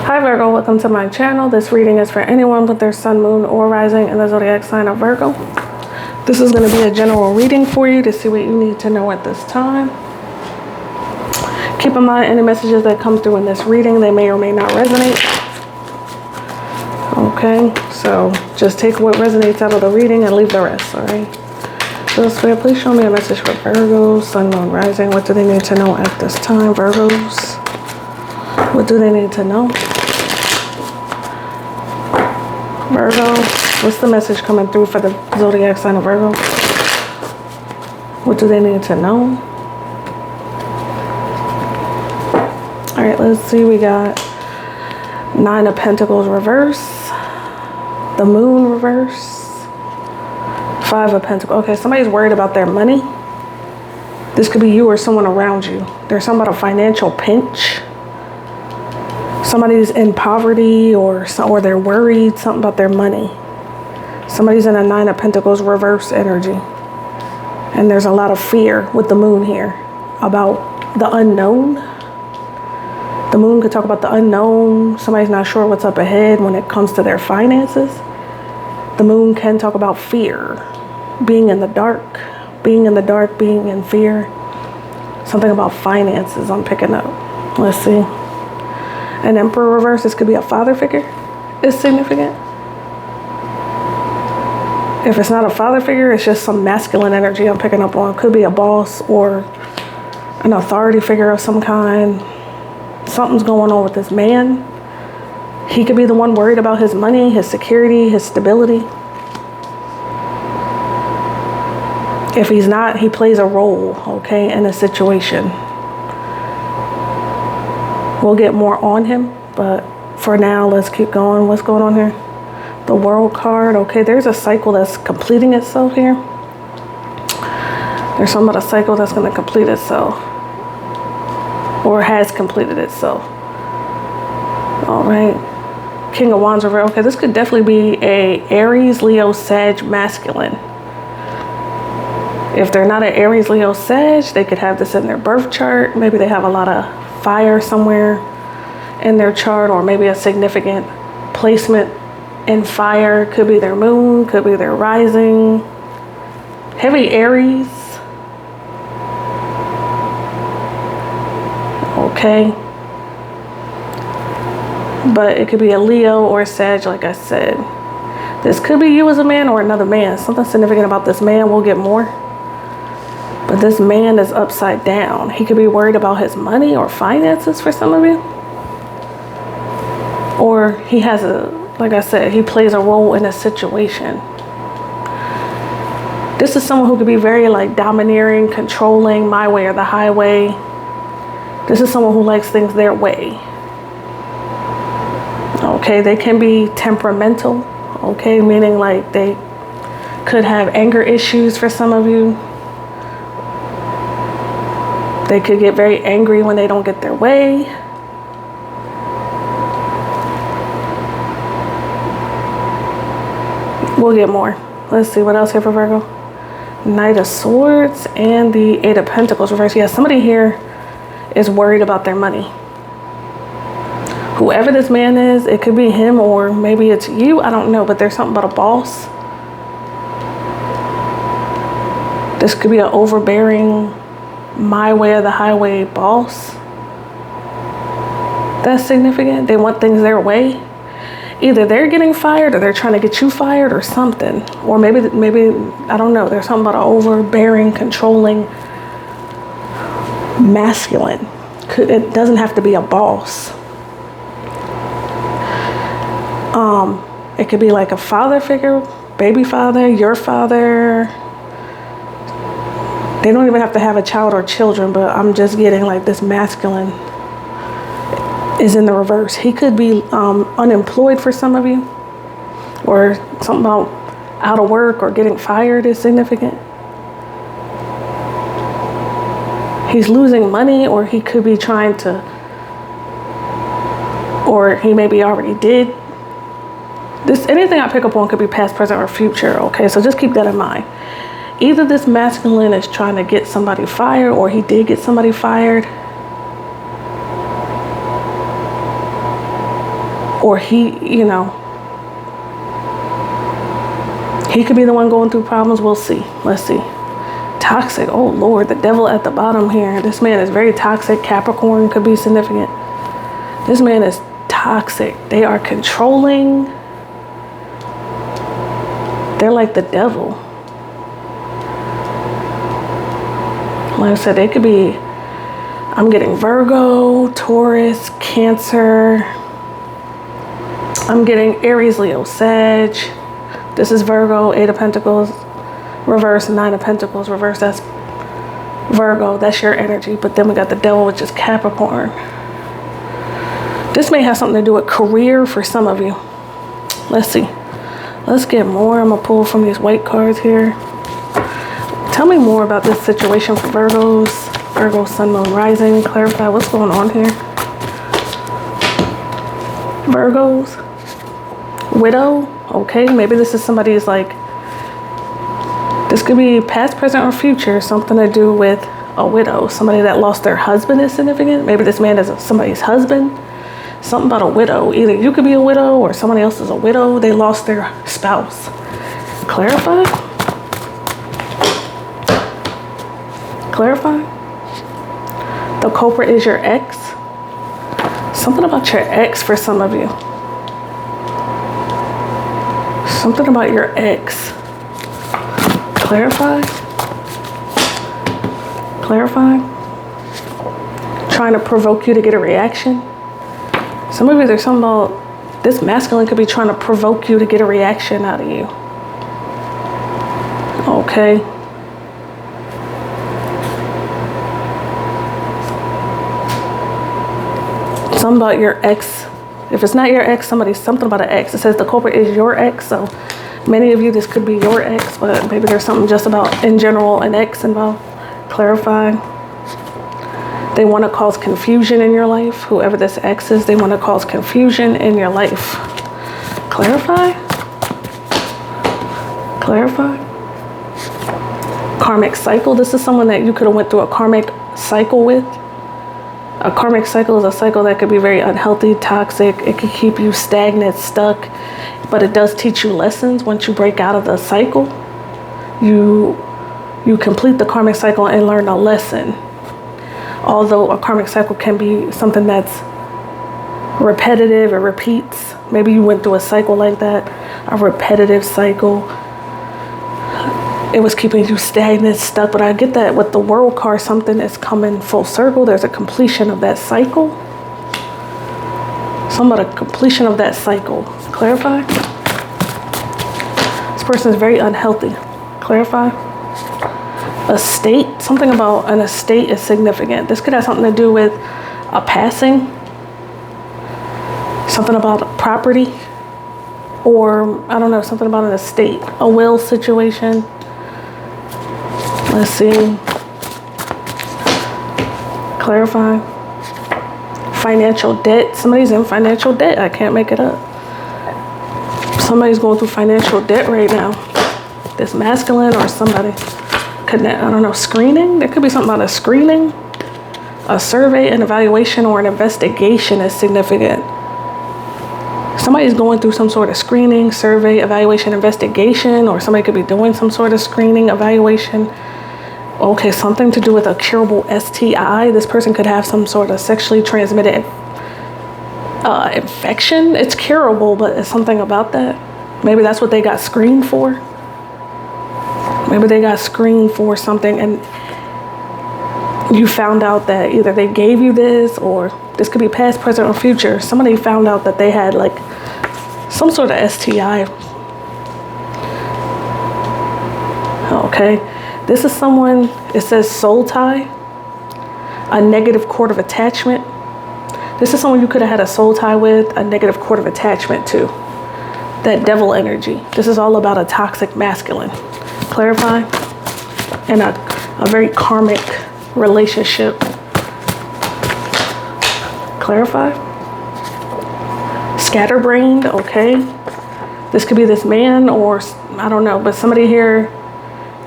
Hi Virgo, welcome to my channel. This reading is for anyone with their sun, moon, or rising in the zodiac sign of Virgo. This is going to be a general reading for you to see what you need to know at this time. Keep in mind any messages that come through in this reading, they may or may not resonate. Okay, so just take what resonates out of the reading and leave the rest, alright? So Spirit, please show me a message for Virgo, sun, moon, rising. What do they need to know at this time, Virgos? What do they need to know? Virgo, what's the message coming through for the zodiac sign of Virgo? What do they need to know? All right, let's see. We got 9 of Pentacles reverse, the Moon reverse, 5 of Pentacles. Okay, somebody's worried about their money. This could be you or someone around you. There's something about a financial pinch. Somebody's in poverty or they're worried, something about their money. Somebody's in a 9 of Pentacles reverse energy. And there's a lot of fear with the moon here about the unknown. The moon could talk about the unknown. Somebody's not sure what's up ahead when it comes to their finances. The moon can talk about fear, being in the dark, being in fear. Something about finances I'm picking up. Let's see. An Emperor reverse, this could be a father figure, is significant. If it's not a father figure, it's just some masculine energy I'm picking up on. Could be a boss or an authority figure of some kind. Something's going on with this man. He could be the one worried about his money, his security, his stability. If he's not, he plays a role, okay, in a situation. We'll get more on him, but for now, let's keep going. What's going on here? The World card. Okay, there's a cycle that's completing itself here. There's something about a cycle that's going to complete itself, or has completed itself. All right. King of Wands reverse. Okay, this could definitely be a Aries, Leo, Sag, masculine. If they're not an Aries, Leo, Sag, they could have this in their birth chart. Maybe they have a lot of fire somewhere in their chart, or maybe a significant placement in fire. Could be their moon, could be their rising. Heavy Aries. Okay. But it could be a Leo or a Sag, like I said. This could be you as a man or another man. Something significant about this man, we'll get more. But this man is upside down. He could be worried about his money or finances for some of you. Or he has like I said, he plays a role in a situation. This is someone who could be very like domineering, controlling, my way or the highway. This is someone who likes things their way. Okay, they can be temperamental. Okay, meaning like they could have anger issues for some of you. They could get very angry when they don't get their way. We'll get more. Let's see what else here for Virgo. Knight of Swords and the 8 of Pentacles reverse. Yeah, somebody here is worried about their money. Whoever this man is, it could be him or maybe it's you. I don't know, but there's something about a boss. This could be an overbearing, my way or the highway boss. That's significant. They want things their way. Either they're getting fired or they're trying to get you fired or something. Or maybe I don't know. There's something about an overbearing, controlling, masculine. It doesn't have to be a boss. It could be like a father figure, baby father, your father. They don't even have to have a child or children, but I'm just getting like this masculine is in the reverse. He could be unemployed for some of you, or something about out of work or getting fired is significant. He's losing money, or he could be trying to, or he maybe already did. Anything I pick up on could be past, present, or future. Okay, so just keep that in mind. Either this masculine is trying to get somebody fired, or he did get somebody fired. Or he, you know, he could be the one going through problems. We'll see. Let's see. Toxic. Oh, Lord. The devil at the bottom here. This man is very toxic. Capricorn could be significant. This man is toxic. They are controlling. They're like the devil. Like I said, they could be, I'm getting Virgo, Taurus, Cancer. I'm getting Aries, Leo, Sag. This is Virgo, 8 of Pentacles, reverse, 9 of Pentacles, reverse. That's Virgo, that's your energy. But then we got the devil, which is Capricorn. This may have something to do with career for some of you. Let's see. Let's get more. I'm going to pull from these white cards here. Tell me more about this situation for Virgos. Virgo, Sun, Moon, Rising. Clarify what's going on here. Virgos. Widow. Okay, maybe this is somebody's like, this could be past, present, or future. Something to do with a widow. Somebody that lost their husband is significant. Maybe this man is somebody's husband. Something about a widow. Either you could be a widow or somebody else is a widow. They lost their spouse. Clarify. Clarify. The culprit is your ex. Something about your ex for some of you. Something about your ex. Clarify. Clarify. Trying to provoke you to get a reaction. Some of you, there's something about this masculine could be trying to provoke you to get a reaction out of you. Okay. Something about your ex. If it's not your ex, something about an ex. It says the culprit is your ex. So many of you, this could be your ex, but maybe there's something just about, in general, an ex involved. Clarify. They want to cause confusion in your life. Whoever this ex is, they want to cause confusion in your life. Clarify. Clarify. Karmic cycle. This is someone that you could have went through a karmic cycle with. A karmic cycle is a cycle that could be very unhealthy, toxic. It could keep you stagnant, stuck. But it does teach you lessons. Once you break out of the cycle, you complete the karmic cycle and learn a lesson. Although a karmic cycle can be something that's repetitive, it repeats. Maybe you went through a cycle like that, a repetitive cycle. It was keeping you stagnant, stuck. But I get that with the World card, something is coming full circle. There's a completion of that cycle. Something about a completion of that cycle. Clarify. This person is very unhealthy. Clarify. Estate. Something about an estate is significant. This could have something to do with a passing. Something about property. Or, I don't know, something about an estate. A will situation. Let's see. Clarify. Financial debt. Somebody's in financial debt. I can't make it up. Somebody's going through financial debt right now. This masculine or somebody. I don't know, screening? There could be something about a screening. A survey, an evaluation, or an investigation is significant. Somebody's going through some sort of screening, survey, evaluation, investigation, or somebody could be doing some sort of screening, evaluation. Okay, something to do with a curable STI. This person could have some sort of sexually transmitted infection. It's curable, but it's something about that. Maybe that's what they got screened for. Maybe they got screened for something and you found out that either they gave you this, or this could be past, present, or future. Somebody found out that they had like some sort of STI. Okay. This is someone, it says soul tie, a negative cord of attachment. This is someone you could have had a soul tie with, a negative cord of attachment to. That devil energy. This is all about a toxic masculine. Clarify. And a very karmic relationship. Clarify. Scatterbrained, okay. This could be this man or, I don't know, but somebody here,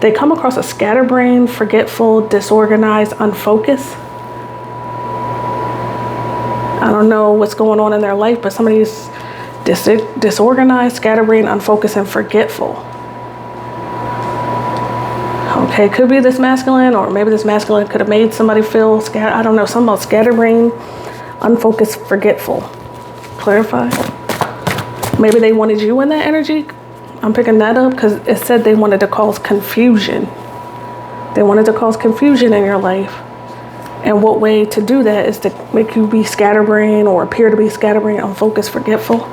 they come across a scatterbrained, forgetful, disorganized, unfocused. I don't know what's going on in their life, but somebody's Disorganized, scatterbrained, unfocused, and forgetful. Okay, could be this masculine, or maybe this masculine could have made somebody feel scared. I don't know, something about scatterbrained, unfocused, forgetful. Clarify. Maybe they wanted you in that energy. I'm picking that up because it said they wanted to cause confusion. They wanted to cause confusion in your life. And what way to do that is to make you be scatterbrained or appear to be scatterbrained, unfocused, forgetful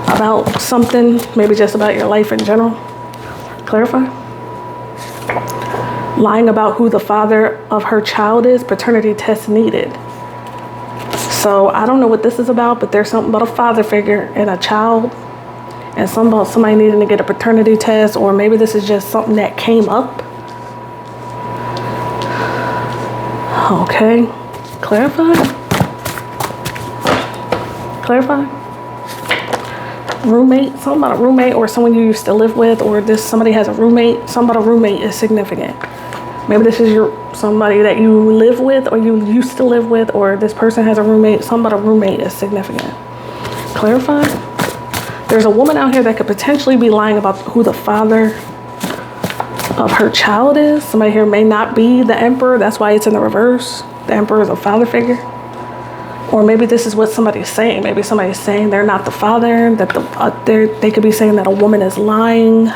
about something, maybe just about your life in general. Clarify. Lying about who the father of her child is, paternity test needed. So I don't know what this is about, but there's something about a father figure and a child, and something about somebody needing to get a paternity test, or maybe this is just something that came up. Okay, clarify. Clarify. Roommate, something about a roommate or someone you used to live with, or this somebody has a roommate. Something about a roommate is significant. Maybe this is somebody that you live with or you used to live with, or this person has a roommate. Something about a roommate is significant. Clarify. There's a woman out here that could potentially be lying about who the father of her child is. Somebody here may not be the emperor. That's why it's in the reverse. The emperor is a father figure. Or maybe this is what somebody's saying. Maybe somebody's saying they're not the father, that they could be saying that a woman is lying.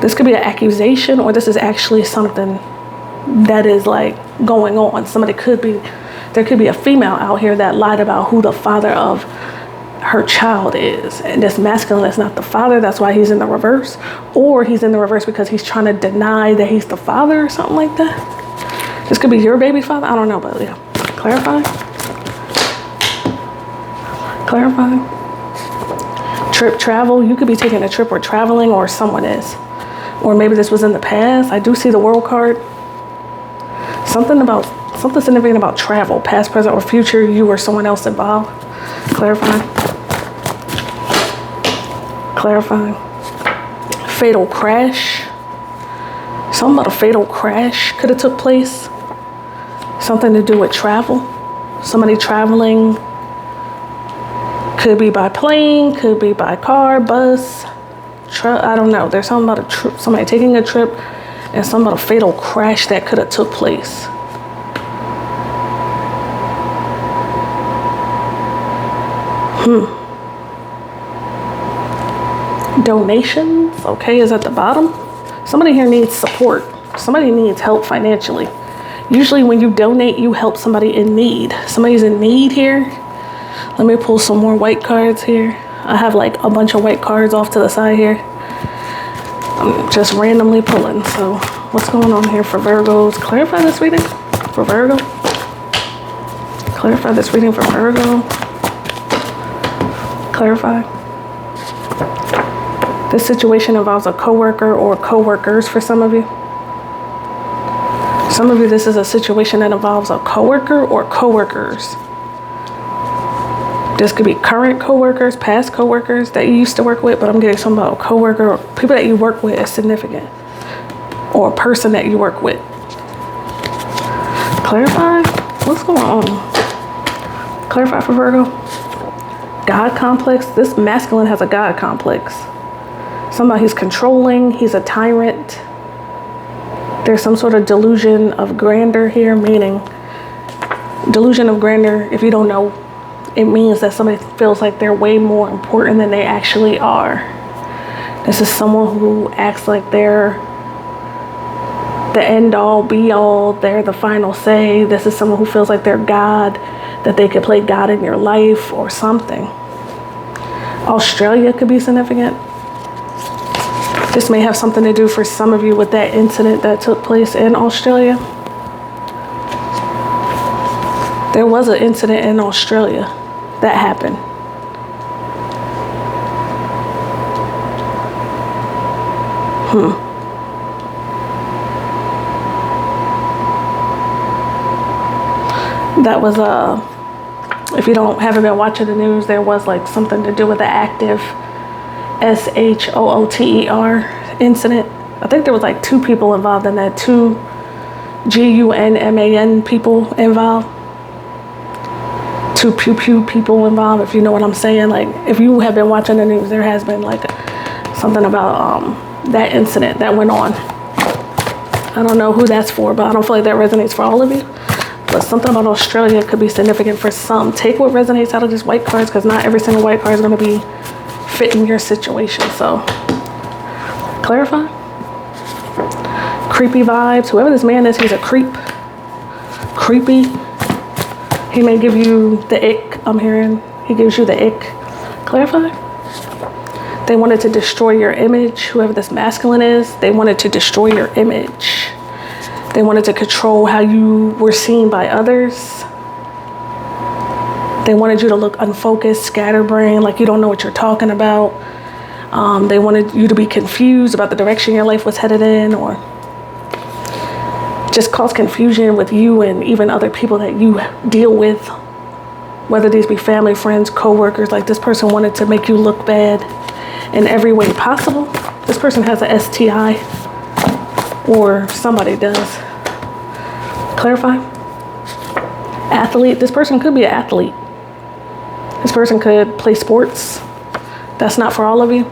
This could be an accusation, or this is actually something that is like going on. There could be a female out here that lied about who the father of her child is. And this masculine is not the father. That's why he's in the reverse. Or he's in the reverse because he's trying to deny that he's the father or something like that. This could be your baby father. I don't know, but yeah. Clarify. Clarify. Trip, travel. You could be taking a trip or traveling, or someone is. Or maybe this was in the past. I do see the world card. Something significant about travel, past, present, or future. You or someone else involved. Clarify. Clarify. Fatal crash. Something about a fatal crash could have took place. Something to do with travel. Somebody traveling. Could be by plane, could be by car, bus, truck. I don't know. There's something about a trip, somebody taking a trip, and something about a fatal crash that could have took place. Donations, okay, is at the bottom. Somebody here needs support. Somebody needs help financially. Usually when you donate, you help somebody in need. Somebody's in need here. Let me pull some more white cards here. I have like a bunch of white cards off to the side here. I'm just randomly pulling. So what's going on here for Virgos? Clarify this reading for Virgo. Clarify this reading for Virgo. Clarify. This situation involves a coworker or coworkers for some of you. Some of you, this is a situation that involves a coworker or coworkers. This could be current coworkers, past coworkers that you used to work with, but I'm getting something about a coworker or people that you work with is significant, or a person that you work with. Clarify. What's going on? Clarify for Virgo. God complex. This masculine has a God complex. Somebody he's controlling. He's a tyrant. There's some sort of delusion of grandeur here, meaning delusion of grandeur. If you don't know, it means that somebody feels like they're way more important than they actually are. This is someone who acts like they're the end all be all. They're the final say. This is someone who feels like they're God, that they could play God in your life or something. Australia could be significant. This may have something to do for some of you with that incident that took place in Australia. There was an incident in Australia that happened. That was if you haven't been watching the news, there was like something to do with the active SHOOTER incident. I think there was like 2 people involved in that, 2 GUNMAN people involved. two pew pew people involved, if you know what I'm saying. Like, if you have been watching the news, there has been like something about that incident that went on. I don't know who that's for, but I don't feel like that resonates for all of you. But something about Australia could be significant for some. Take what resonates out of this white cards, because not every single white card is going to be fitting your situation. So, clarify. Creepy vibes. Whoever this man is, he's a creep. Creepy. He may give you the ick. I'm hearing he gives you the ick. Clarify. They wanted to destroy your image. Whoever this masculine is, they wanted to destroy your image. They wanted to control how you were seen by others. They wanted you to look unfocused, scatterbrained, like you don't know what you're talking about. They wanted you to be confused about the direction your life was headed in, or just cause confusion with you and even other people that you deal with, whether these be family, friends, co-workers. Like, this person wanted to make you look bad in every way possible. This person has a STI, or somebody does. Clarify. Athlete. This person could be an athlete. This person could play sports. That's not for all of you.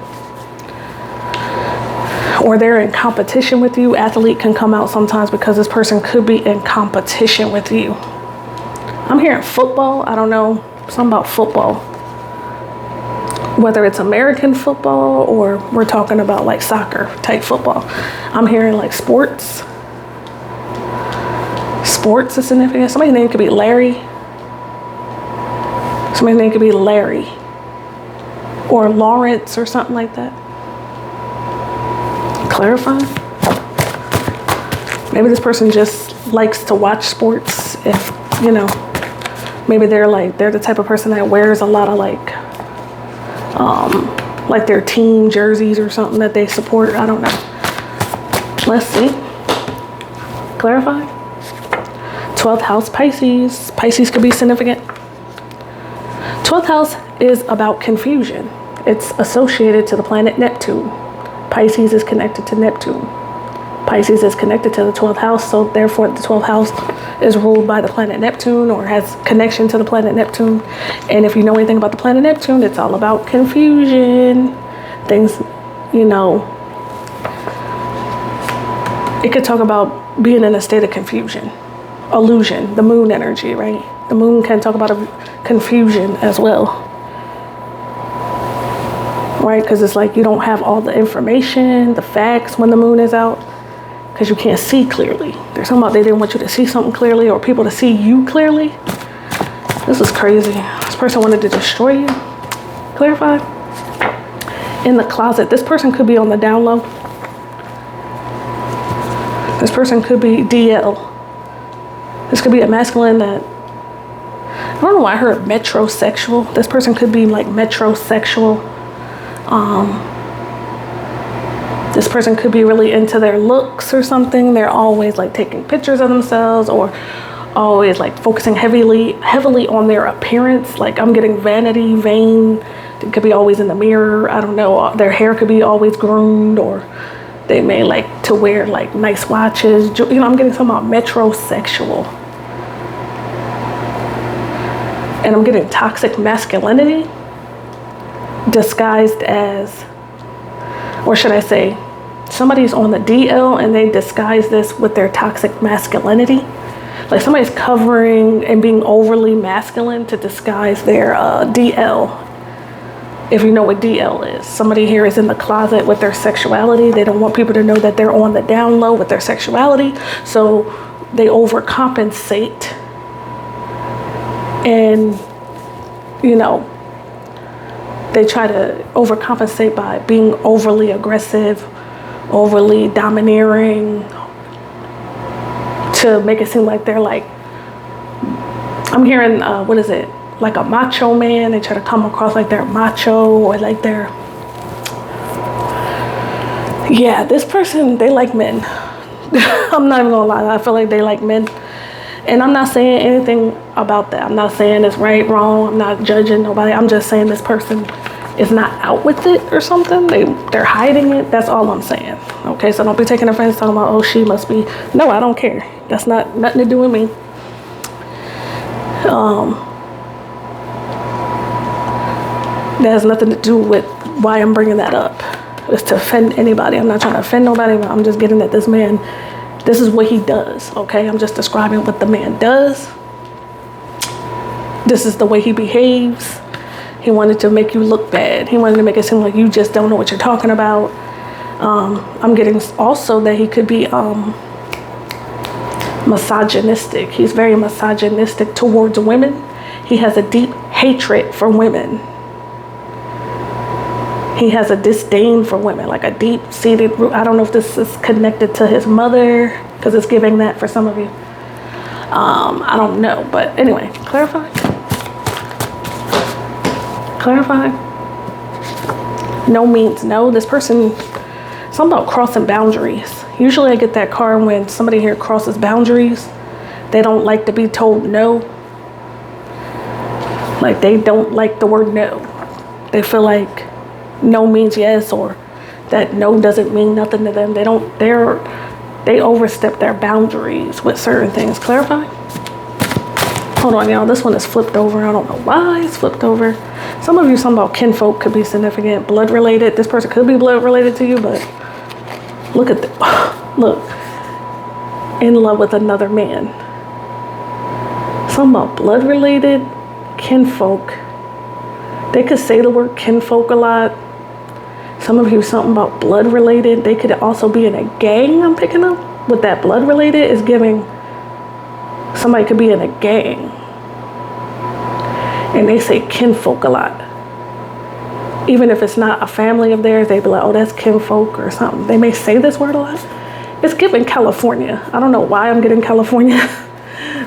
Or they're in competition with you. Athlete can come out sometimes because this person could be in competition with you. I'm hearing football. I don't know. Something about football. Whether it's American football or we're talking about like soccer type football. I'm hearing like sports. Sports is significant. Somebody's name could be Larry. Somebody's name could be Larry. Or Lawrence or something like that. Clarify. Maybe this person just likes to watch sports. If, you know, maybe they're the type of person that wears a lot of like their team jerseys or something that they support. I don't know. Let's see. Clarify. 12th house, Pisces. Pisces could be significant. 12th house is about confusion. It's associated to the planet Neptune. Pisces is connected to Neptune. Pisces is connected to the 12th house, so therefore the 12th house is ruled by the planet Neptune, or has connection to the planet Neptune. And if you know anything about the planet Neptune, it's all about confusion. Things, you know, it could talk about being in a state of confusion. Illusion, the moon energy, right? The moon can talk about a confusion as well. Right? Because it's like you don't have all the information, the facts when the moon is out, because you can't see clearly. There's something about they didn't want you to see something clearly, or people to see you clearly. This is crazy. This person wanted to destroy you. Clarify. In the closet. This person could be on the down low. This person could be DL. This could be a masculine that, I don't know why I heard metrosexual. This person could be like metrosexual. This person could be really into their looks or something. They're always like taking pictures of themselves, or always like focusing heavily on their appearance. Like, I'm getting vanity, vain. They could be always in the mirror. I don't know. Their hair could be always groomed, or they may like to wear like nice watches. You know, I'm getting something about metrosexual. And I'm getting toxic masculinity disguised as, or should I say, somebody's on the DL and they disguise this with their toxic masculinity. Like, somebody's covering and being overly masculine to disguise their DL. If you know what DL is, somebody here is in the closet with their sexuality. They don't want people to know that they're on the down low with their sexuality, so they overcompensate. And, you know, they try to overcompensate by being overly aggressive, overly domineering, to make it seem like they're like, I'm hearing, what is it? Like a macho man. They try to come across like they're macho, or like they're, yeah, this person, they like men. I'm not even gonna lie, I feel like they like men. And I'm not saying anything about that. I'm not saying it's right, wrong. I'm not judging nobody. I'm just saying this person is not out with it or something. They're hiding it. That's all I'm saying. Okay, so don't be taking offense talking about, oh, she must be. No, I don't care. That's not nothing to do with me. That has nothing to do with why I'm bringing that up. It's to offend anybody. I'm not trying to offend nobody, but I'm just getting that this man, this is what he does, okay? I'm just describing what the man does. This is the way he behaves. He wanted to make you look bad. He wanted to make it seem like you just don't know what you're talking about. I'm getting also that he could be misogynistic. He's very misogynistic towards women. He has a deep hatred for women. He has a disdain for women, like a deep-seated root. I don't know if this is connected to his mother, because it's giving that for some of you. I don't know, but anyway, clarify. Clarify. No means no. This person, something about crossing boundaries. Usually I get that card when somebody here crosses boundaries. They don't like to be told no. Like they don't like the word no. They feel like no means yes, or that no doesn't mean nothing to them. They overstep their boundaries with certain things. Clarify. Hold on, y'all. This one is flipped over. I don't know why it's flipped over. Some of you, something about kinfolk could be significant. Blood related. This person could be blood related to you, but look at look. In love with another man. Something about blood related, kinfolk. They could say the word kinfolk a lot. Some of you, something about blood related. They could also be in a gang, I'm picking up. With that blood related is giving, somebody could be in a gang. And they say kinfolk a lot. Even if it's not a family of theirs, they be like, oh, that's kinfolk or something. They may say this word a lot. It's giving California. I don't know why I'm getting California.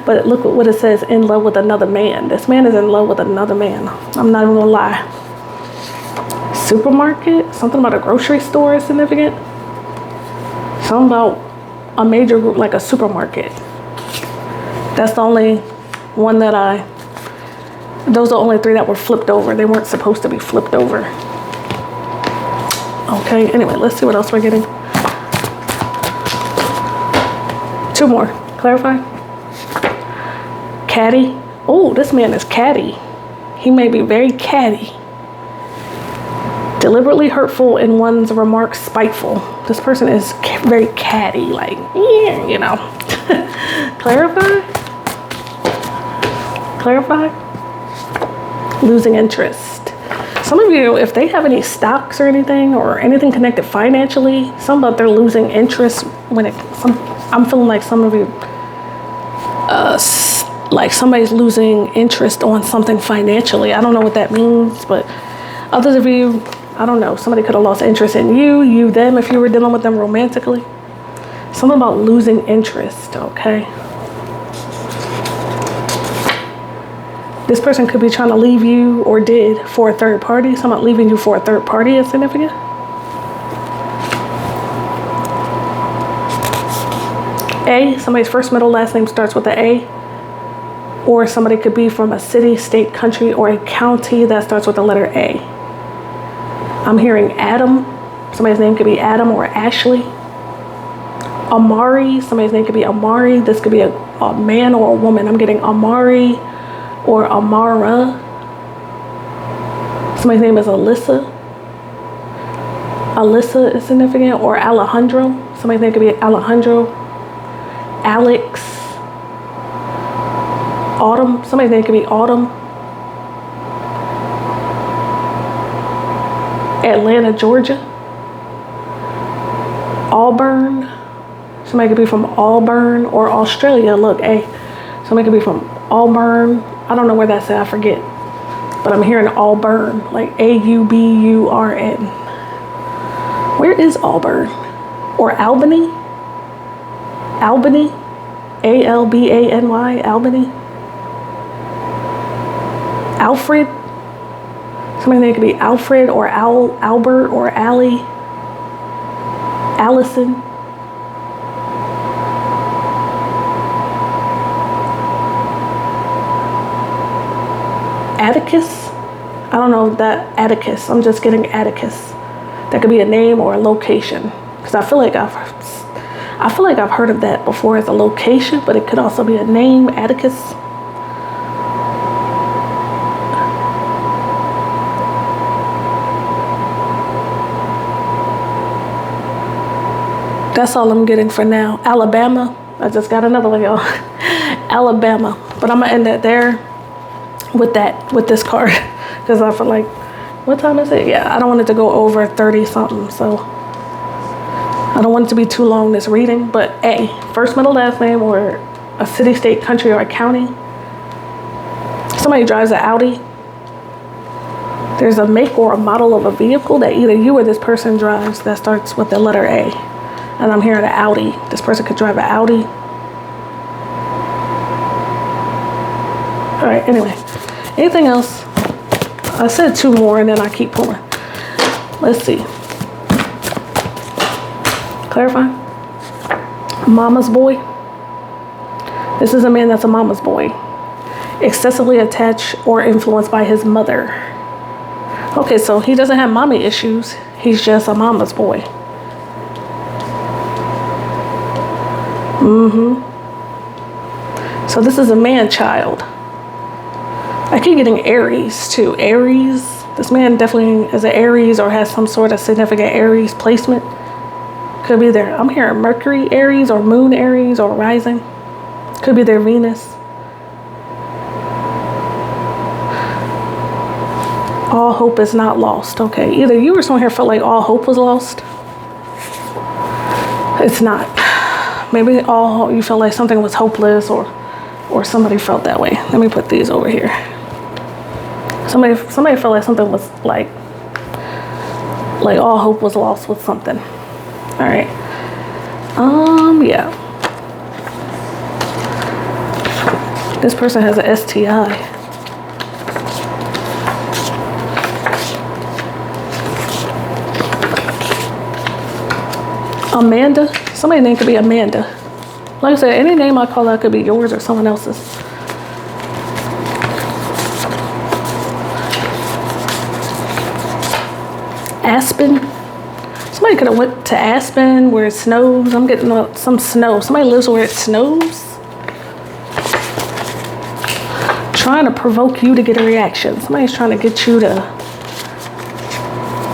But look what it says, in love with another man. This man is in love with another man. I'm not even gonna lie. Supermarket, something about a grocery store is significant. Something about a major group, like a supermarket. That's the only one that those are the only three that were flipped over. They weren't supposed to be flipped over. Okay, anyway, let's see what else we're getting. Two more, clarify. Catty. Oh, this man is catty. He may be very catty. Deliberately hurtful in one's remarks, spiteful. This person is very catty, like, yeah, you know. Clarify? Clarify? Losing interest. Some of you, if they have any stocks or anything connected financially, something about they're losing interest I'm feeling like some of you, like somebody's losing interest on something financially. I don't know what that means, but others of you, I don't know. Somebody could have lost interest in you, them, if you were dealing with them romantically. Something about losing interest, okay? This person could be trying to leave you, or did, for a third party. Something about leaving you for a third party is significant. A, somebody's first, middle, last name starts with the A. Or somebody could be from a city, state, country, or a county that starts with the letter A. I'm hearing Adam. Somebody's name could be Adam or Ashley. Amari. Somebody's name could be Amari. This could be a man or a woman. I'm getting Amari or Amara. Somebody's name is Alyssa. Alyssa is significant. Or Alejandro. Somebody's name could be Alejandro. Alex. Autumn. Somebody's name could be Autumn. Atlanta, Georgia. Auburn. Somebody could be from Auburn or Australia. Look, hey, somebody could be from Auburn. I don't know where that's at, I forget. But I'm hearing Auburn, like Auburn. Where is Auburn? Or Albany? Albany? Albany? Albany? Alfred? Somebody's name could be Alfred or Albert or Allie. Allison. Atticus. I don't know that Atticus. I'm just getting Atticus. That could be a name or a location. Because I feel like I've heard of that before as a location, but it could also be a name, Atticus. That's all I'm getting for now. Alabama. I just got another one, y'all. Alabama. But I'm gonna end it there with this card. Because I feel like, what time is it? Yeah, I don't want it to go over 30 something. So I don't want it to be too long, this reading. But A, first, middle, last name, or a city, state, country, or a county. Somebody drives an Audi. There's a make or a model of a vehicle that either you or this person drives that starts with the letter A. And I'm hearing an Audi. This person could drive an Audi. All right, anyway. Anything else? I said 2 more and then I keep pulling. Let's see. Clarify. Mama's boy. This is a man that's a mama's boy. Excessively attached or influenced by his mother. Okay, so he doesn't have mommy issues. He's just a mama's boy. So this is a man-child. I keep getting Aries too. Aries. This man definitely is an Aries or has some sort of significant Aries placement. Could be there. I'm hearing Mercury Aries or Moon Aries or Rising. Could be their Venus. All hope is not lost. Okay, either you or someone here felt like all hope was lost. It's not. Maybe you felt like something was hopeless or somebody felt that way. Let me put these over here. Somebody felt like something was like all hope was lost with something. All right. Yeah. This person has an STI. Amanda. Somebody's name could be Amanda. Like I said, any name I call out could be yours or someone else's. Aspen. Somebody could have went to Aspen where it snows. I'm getting some snow. Somebody lives where it snows. Trying to provoke you to get a reaction. Somebody's trying to get you to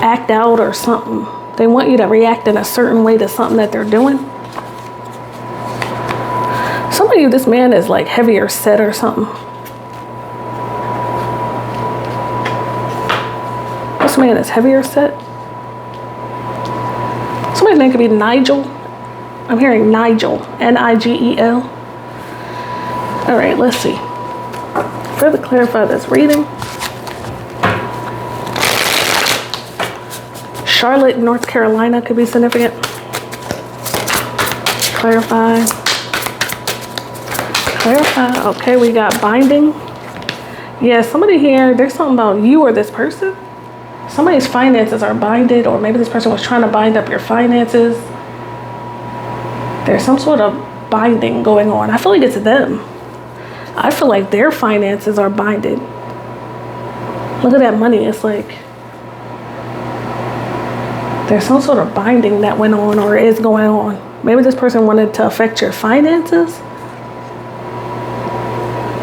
act out or something. They want you to react in a certain way to something that they're doing. Some of you, this man is like heavier set or something. This man is heavier set. Somebody's name could be Nigel. I'm hearing Nigel. Nigel. All right, let's see. Further clarify this reading. Charlotte, North Carolina could be significant. Clarify. Clarify. Okay, we got binding. Yeah, somebody here, there's something about you or this person. Somebody's finances are binded, or maybe this person was trying to bind up your finances. There's some sort of binding going on. I feel like it's them. I feel like their finances are binded. Look at that money. It's like there's some sort of binding that went on or is going on. Maybe this person wanted to affect your finances.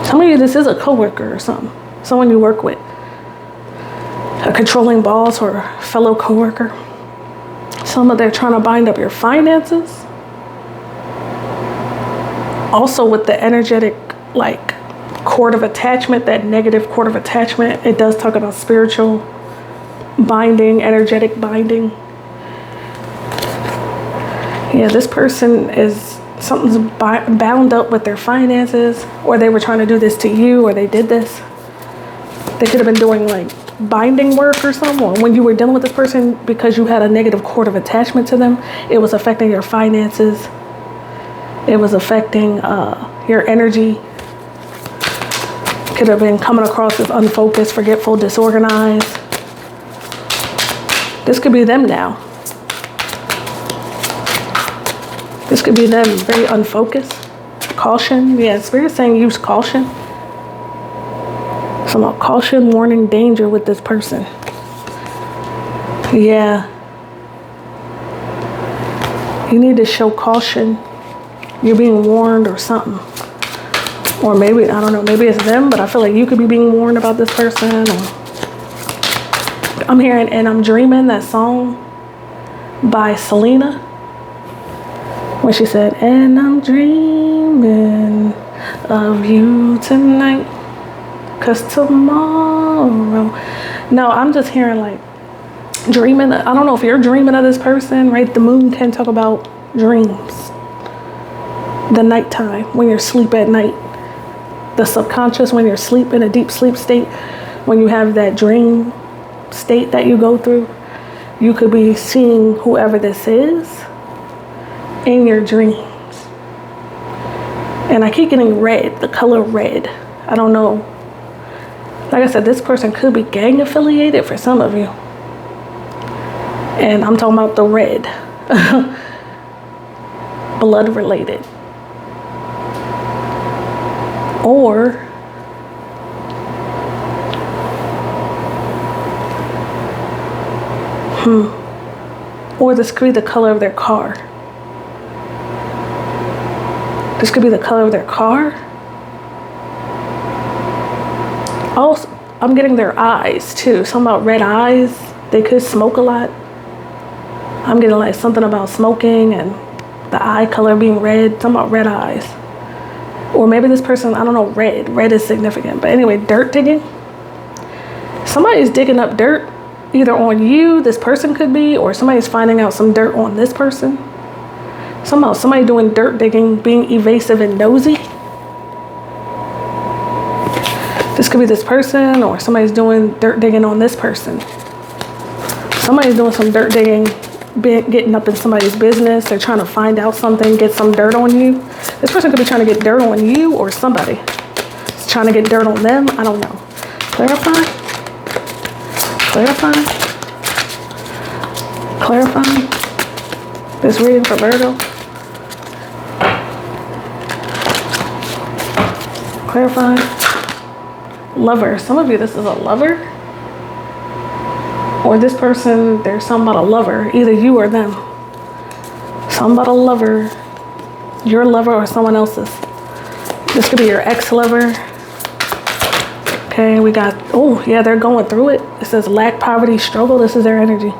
Some of you, this is a coworker or something. Someone you work with. A controlling boss or fellow coworker. They're trying to bind up your finances. Also with the energetic like cord of attachment, that negative cord of attachment, it does talk about spiritual binding, energetic binding. Yeah, this person is, something's bound up with their finances, or they were trying to do this to you, or they did this. They could have been doing like binding work or something, or when you were dealing with this person, because you had a negative cord of attachment to them, it was affecting your finances. It was affecting your energy. Could have been coming across as unfocused, forgetful, disorganized. This could be them now. This could be them, very unfocused. Caution. Yeah, Spirit's saying use caution. Some caution, warning, danger with this person. Yeah. You need to show caution. You're being warned or something. Or maybe, I don't know, maybe it's them, but I feel like you could be being warned about this person. Or I'm hearing, and I'm dreaming, that song by Selena. when she said, and I'm dreaming of you tonight, 'cause tomorrow. No, I'm just hearing like dreaming. I don't know if you're dreaming of this person, right? The moon can talk about dreams. The nighttime, when you're asleep at night. The subconscious, when you're asleep in a deep sleep state, when you have that dream state that you go through, you could be seeing whoever this is in your dreams. And I keep getting red, the color red. I don't know. Like I said, this person could be gang affiliated for some of you. And I'm talking about the red. Blood related. Or or this could be the color of their car. This could be the color of their car. Also, I'm getting their eyes too. Something about red eyes. They could smoke a lot. I'm getting like something about smoking and the eye color being red. Something about red eyes. Or maybe this person, I don't know, red. Red is significant. But anyway, dirt digging. Somebody's digging up dirt, either on you, this person could be, or somebody's finding out some dirt on this person. Somehow, somebody doing dirt digging, being evasive and nosy. This could be this person, or somebody's doing dirt digging on this person. Somebody's doing some dirt digging, getting up in somebody's business. They're trying to find out something, get some dirt on you. This person could be trying to get dirt on you, or somebody is trying to get dirt on them. I don't know. Clarify. Clarify. Clarify. This reading for Virgo. Clarify. Lover. Some of you, this is a lover. Or this person, there's something about a lover. Either you or them. Something about a lover. Your lover or someone else's. This could be your ex-lover. Okay, we got, oh yeah, they're going through it. It says lack, poverty, struggle. This is their energy.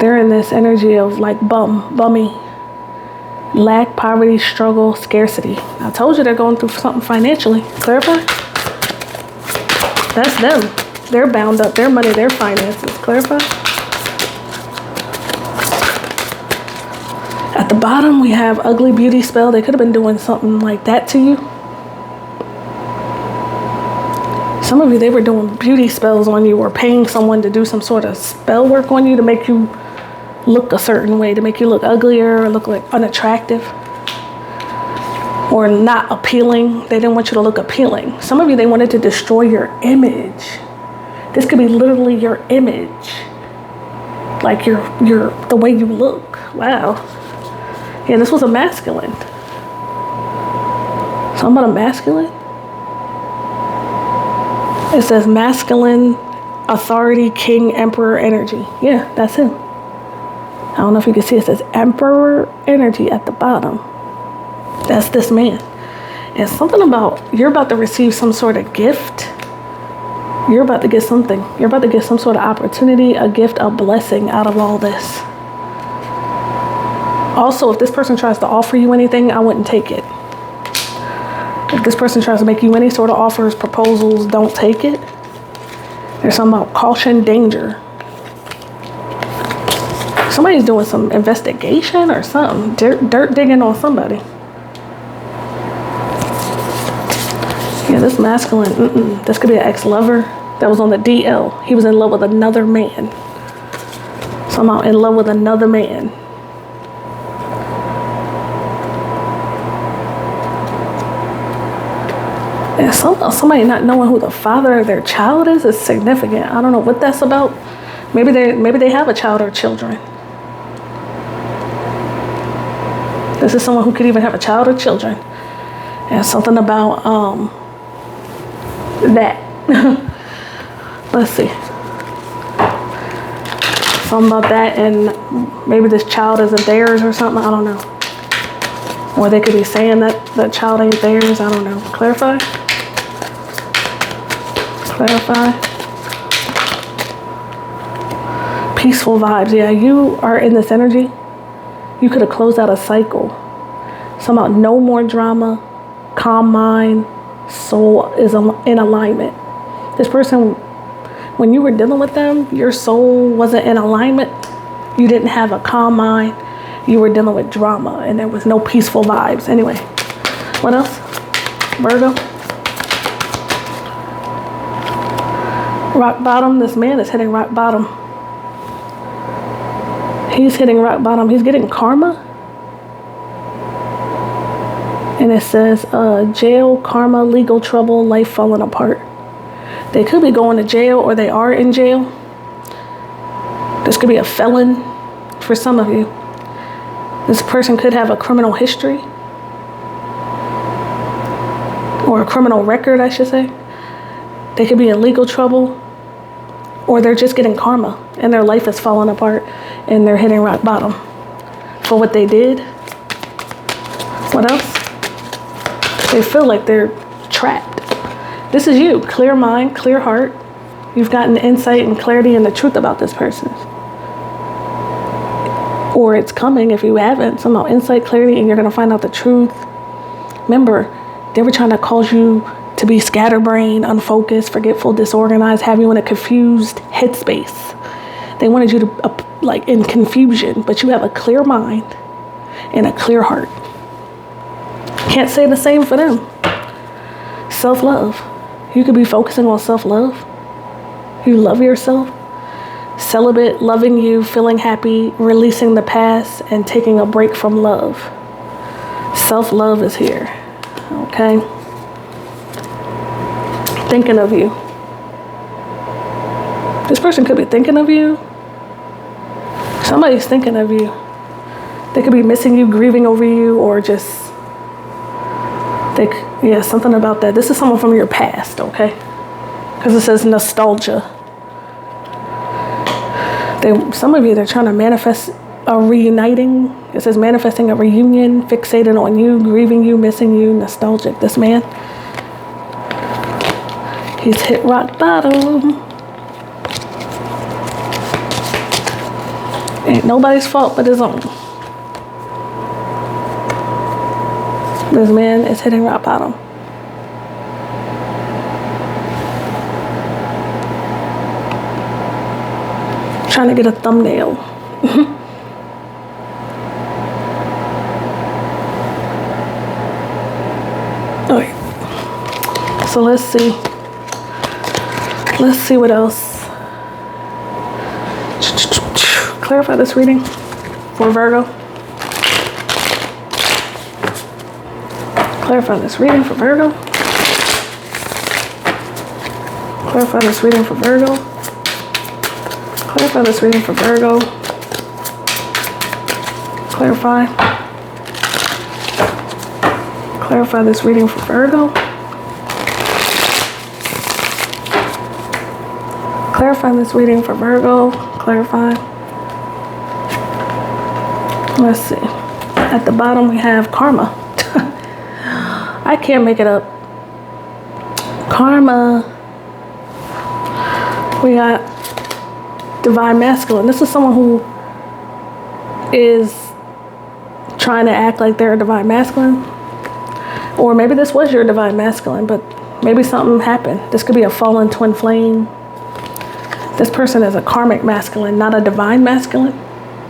They're in this energy of like bummy. Lack, poverty, struggle, scarcity. I told you they're going through something financially. Clarify? That's them. They're bound up. Their money, their finances. Clarify? At the bottom, we have ugly beauty spell. They could have been doing something like that to you. Some of you, they were doing beauty spells on you or paying someone to do some sort of spell work on you to make you look a certain way, to make you look uglier or look like unattractive or not appealing. They didn't want you to look appealing. Some of you, they wanted to destroy your image. This could be literally your image. Like your the way you look. Wow. Yeah, this was a masculine. Something about a masculine? It says masculine, authority, king, emperor energy. Yeah, that's him. I don't know if you can see, it says emperor energy at the bottom. That's this man. And something about, you're about to receive some sort of gift. You're about to get something. You're about to get some sort of opportunity, a gift, a blessing out of all this. Also, if this person tries to offer you anything, I wouldn't take it. If this person tries to make you any sort of offers, proposals, don't take it. There's something about caution, danger. Somebody's doing some investigation or something. Dirt digging on somebody. Yeah, this masculine, this could be an ex-lover that was on the DL. He was in love with another man. Somehow in love with another man. And somebody not knowing who the father of their child is significant. I don't know what that's about. Maybe they have a child or children. This is someone who could even have a child or children. And something about that. Let's see. Something about that, and maybe this child isn't theirs or something. I don't know. Or they could be saying that the child ain't theirs. I don't know. Clarify. Clarify. Peaceful vibes. Yeah, you are in this energy. You could have closed out a cycle. Somehow, no more drama, calm mind, soul is in alignment. This person, when you were dealing with them, your soul wasn't in alignment. You didn't have a calm mind. You were dealing with drama and there was no peaceful vibes. Anyway, what else? Virgo. Rock bottom. This man is hitting rock bottom. He's hitting rock bottom. He's getting karma. And it says jail, karma, legal trouble, life falling apart. They could be going to jail or they are in jail. This could be a felon for some of you. This person could have a criminal history. Or a criminal record, I should say. They could be in legal trouble. Or they're just getting karma and their life is falling apart and they're hitting rock bottom for what they did. What else? They feel like they're trapped. This is you. Clear mind, clear heart. You've gotten insight and clarity and the truth about this person. Or it's coming if you haven't. Somehow insight, clarity, and you're going to find out the truth. Remember, they were trying to cause you to be scatterbrained, unfocused, forgetful, disorganized, have you in a confused headspace. They wanted you to, like, in confusion, but you have a clear mind and a clear heart. Can't say the same for them. Self-love. You could be focusing on self-love. You love yourself. Celibate, loving you, feeling happy, releasing the past, and taking a break from love. Self-love is here. Okay? Thinking of you. This person could be thinking of you. Somebody's thinking of you. They could be missing you, grieving over you, or just, something about that. This is someone from your past, okay? Because it says nostalgia. Some of you, they're trying to manifest a reuniting. It says manifesting a reunion, fixated on you, grieving you, missing you, nostalgic. This man, he's hit rock bottom. Ain't nobody's fault but his own. This man is hitting rock bottom. Trying to get a thumbnail. Okay. So let's see. Let's see what else. Clarify this reading for Virgo. Clarify this reading for Virgo. Clarify this reading for Virgo. Clarify this reading for Virgo. Clarify. Clarify this reading for Virgo. Clarify this reading for Virgo. Clarify. Let's see. At the bottom we have karma. I can't make it up. Karma. We got divine masculine. This is someone who is trying to act like they're a divine masculine. Or maybe this was your divine masculine, but maybe something happened. This could be a fallen twin flame. This person is a karmic masculine, not a divine masculine.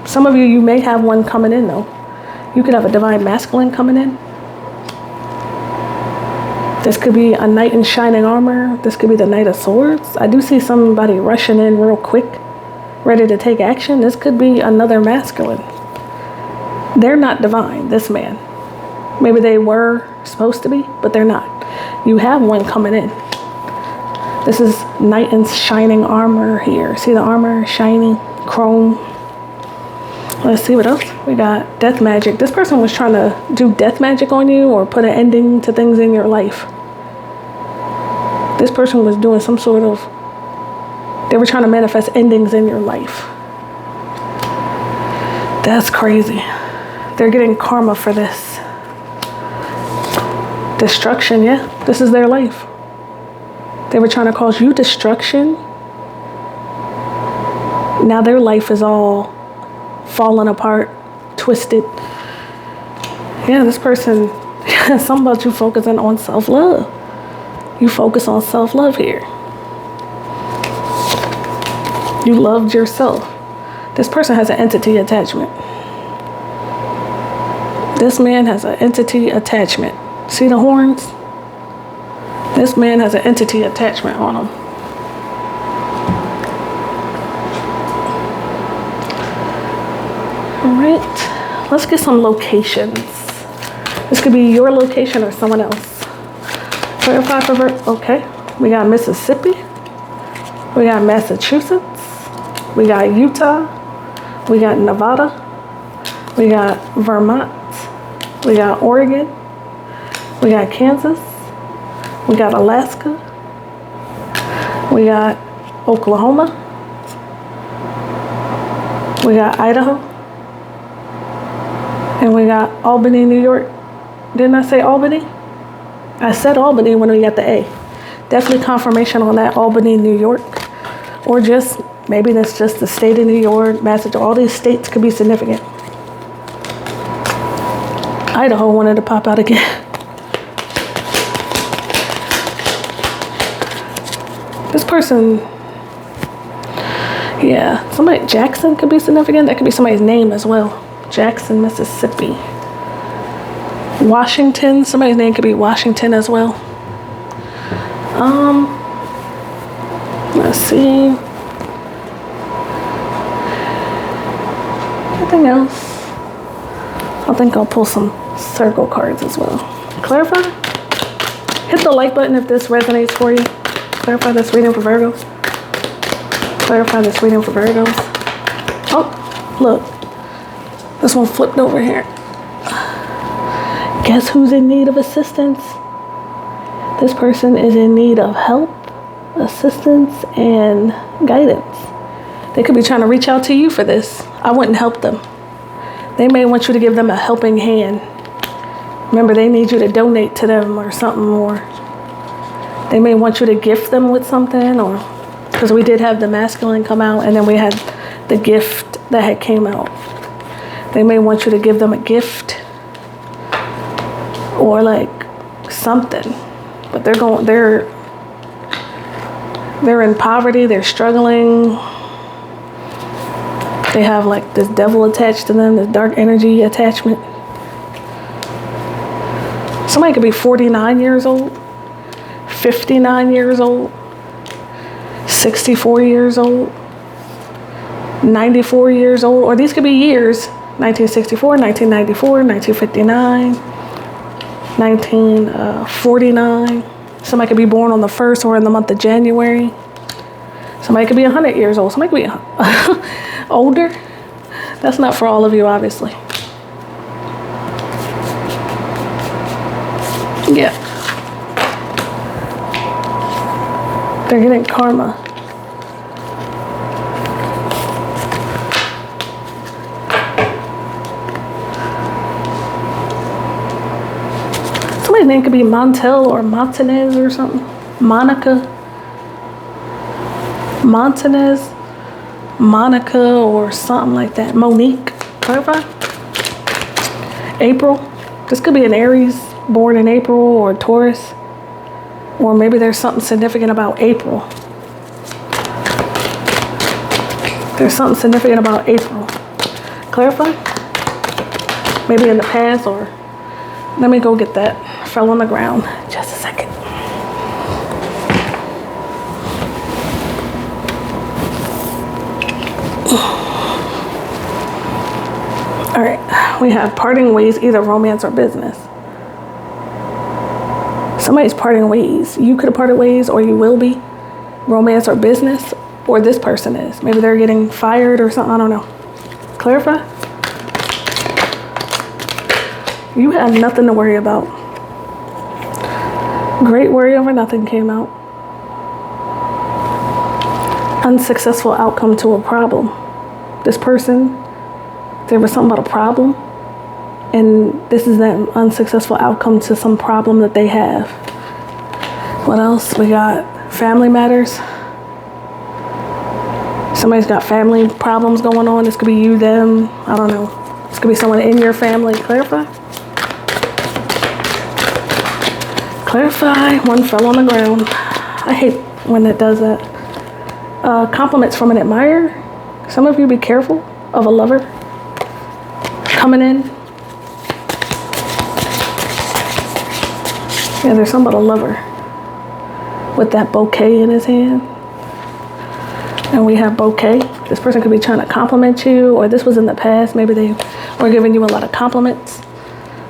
Some of you, you may have one coming in though. You could have a divine masculine coming in. This could be a knight in shining armor. This could be the Knight of Swords. I do see somebody rushing in real quick, ready to take action. This could be another masculine. They're not divine, this man. Maybe they were supposed to be, but they're not. You have one coming in. This is knight in shining armor here. See the armor, shiny, chrome. Let's see what else. We got death magic. This person was trying to do death magic on you or put an ending to things in your life. This person was doing some sort of, they were trying to manifest endings in your life. That's crazy. They're getting karma for this. Destruction, yeah. This is their life. They were trying to cause you destruction. Now their life is all falling apart, twisted. Yeah, this person, something about you focusing on self-love. You focus on self-love here. You loved yourself. This person has an entity attachment. This man has an entity attachment. See the horns? This man has an entity attachment on him. All right, let's get some locations. This could be your location or someone else. Clarify for Virgo. Okay, we got Mississippi. We got Massachusetts. We got Utah. We got Nevada. We got Vermont. We got Oregon. We got Kansas. We got Alaska. We got Oklahoma. We got Idaho. And we got Albany, New York. Didn't I say Albany? I said Albany when we got the A. Definitely confirmation on that, Albany, New York. Or just, maybe that's just the state of New York, Massachusetts. All these states could be significant. Idaho wanted to pop out again. This person, yeah, somebody, Jackson could be significant. That could be somebody's name as well. Jackson, Mississippi. Washington, somebody's name could be Washington as well. Let's see. Anything else? I think I'll pull some circle cards as well. Clarify. Hit the like button if this resonates for you. Clarify this reading for Virgos. Clarify this reading for Virgos. Oh, look. This one flipped over here. Guess who's in need of assistance? This person is in need of help, assistance, and guidance. They could be trying to reach out to you for this. I wouldn't help them. They may want you to give them a helping hand. Remember, they need you to donate to them or something, or they may want you to gift them with something, or because we did have the masculine come out and then we had the gift that had came out. They may want you to give them a gift or like something, but they're in poverty, they're struggling. They have like this devil attached to them, this dark energy attachment. Somebody could be 49 years old, 59 years old, 64 years old, 94 years old, or these could be years, 1964, 1994, 1959, 1949. Somebody could be born on the 1st or in the month of January. Somebody could be 100 years old. Somebody could be older. That's not for all of you, obviously. Yeah. They're getting karma. Somebody's name could be Montel or Montanez or something. Monica. Montanez. Monica or something like that. Monique. Clarify. April. This could be an Aries born in April or Taurus. Or maybe there's something significant about April. There's something significant about April. Clarify. Maybe in the past, or let me go get that. Fell on the ground. Just a second. All right, we have parting ways, either romance or business. Somebody's parting ways. You could have parted ways, or you will be. Romance or business, or this person is. Maybe they're getting fired or something. I don't know. Clarify. You have nothing to worry about. Great worry over nothing came out. Unsuccessful outcome to a problem. This person, there was something about a problem, and this is an unsuccessful outcome to some problem that they have. What else? We got family matters. Somebody's got family problems going on. This could be you, them, I don't know. This could be someone in your family. Clarify. Clarify. One fell on the ground. I hate when it does that. Compliments from an admirer. Some of you be careful of a lover coming in. Yeah, there's something about a lover with that bouquet in his hand. And we have bouquet. This person could be trying to compliment you, or this was in the past. Maybe they were giving you a lot of compliments.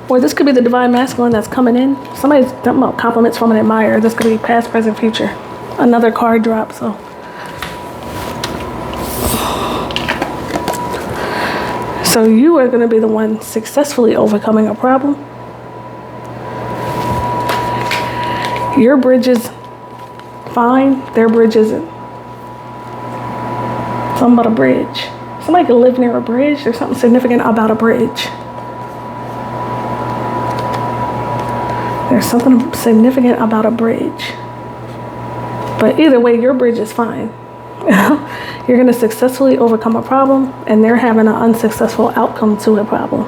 Or this could be the divine masculine that's coming in. Somebody's talking about compliments from an admirer. This could be past, present, future. Another card drop, so. So you are going to be the one successfully overcoming a problem. Your bridge is fine. Their bridge isn't. Something about a bridge. Somebody could live near a bridge. There's something significant about a bridge. There's something significant about a bridge. But either way, your bridge is fine. You're going to successfully overcome a problem, and they're having an unsuccessful outcome to a problem.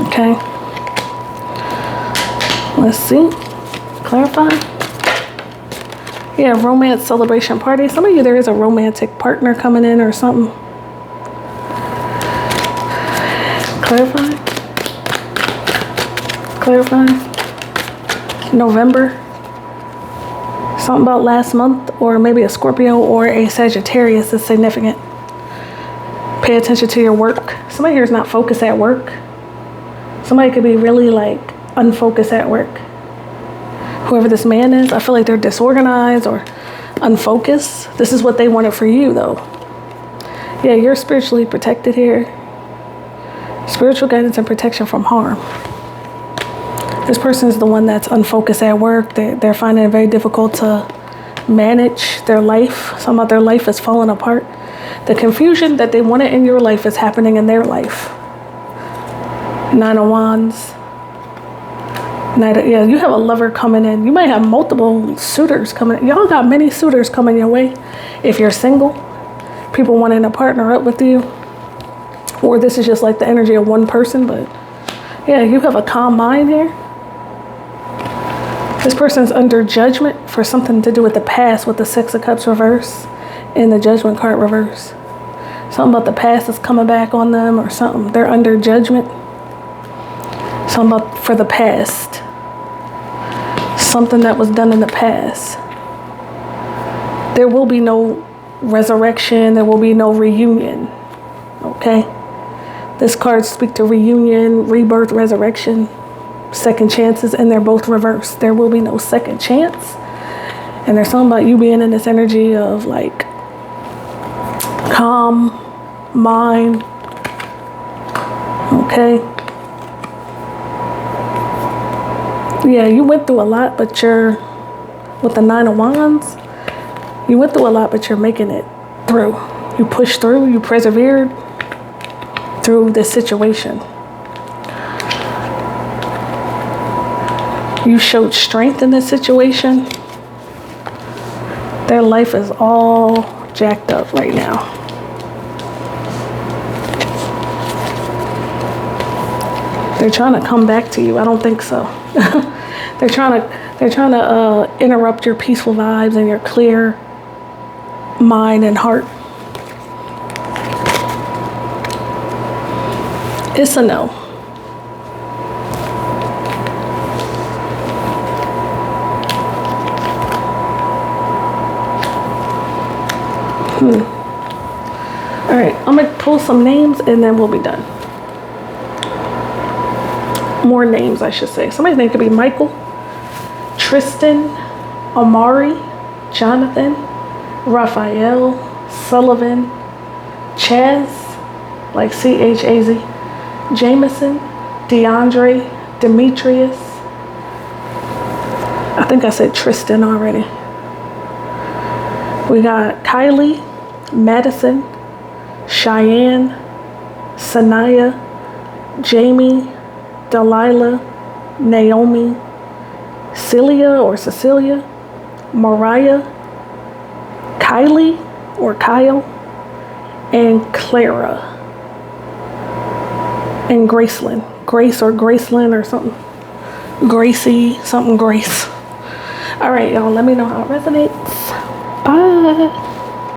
Okay. Let's see. Clarify. Yeah, romance celebration party. Some of you, there is a romantic partner coming in or something. Clarify. Clarify. November. Something about last month, or maybe a Scorpio or a Sagittarius is significant. Pay attention to your work. Somebody here is not focused at work. Somebody could be really like unfocused at work. Whoever this man is, I feel like they're disorganized or unfocused. This is what they wanted for you though. Yeah, you're spiritually protected here. Spiritual guidance and protection from harm. This person is the one that's unfocused at work. They're finding it very difficult to manage their life. Some of their life is falling apart. The confusion that they wanted in your life is happening in their life. Nine of Wands. Yeah, you have a lover coming in. You might have multiple suitors coming in. Y'all got many suitors coming your way. If you're single, people wanting to partner up with you. Or this is just like the energy of one person, but yeah, you have a calm mind here. This person's under judgment for something to do with the past with the Six of Cups reverse and the Judgment card reverse. Something about the past is coming back on them or something. They're under judgment. Something about for the past. Something that was done in the past. There will be no resurrection. There will be no reunion. Okay? This card speaks to reunion, rebirth, resurrection, second chances, and they're both reversed. There will be no second chance. And there's something about you being in this energy of like calm mind. Okay? Yeah, you went through a lot, but you're, with the Nine of Wands, you went through a lot, but you're making it through. You pushed through, you persevered through this situation. You showed strength in this situation. Their life is all jacked up right now. They're trying to come back to you. I don't think so. They're trying to interrupt your peaceful vibes and your clear mind and heart. It's a no. All right, I'm gonna pull some names and then we'll be done. More names, I should say. Somebody's name could be Michael, Tristan, Amari, Jonathan, Raphael, Sullivan, Chaz, like C-H-A-Z, Jameson, DeAndre, Demetrius. I think I said Tristan already. We got Kylie, Madison, Cheyenne, Sanaya, Jamie, Delilah, Naomi, Celia or Cecilia, Mariah, Kylie, or Kyle, and Clara, and Gracelyn. Grace or Gracelyn or something. Gracie, something Grace. All right, y'all, let me know how it resonates. Bye.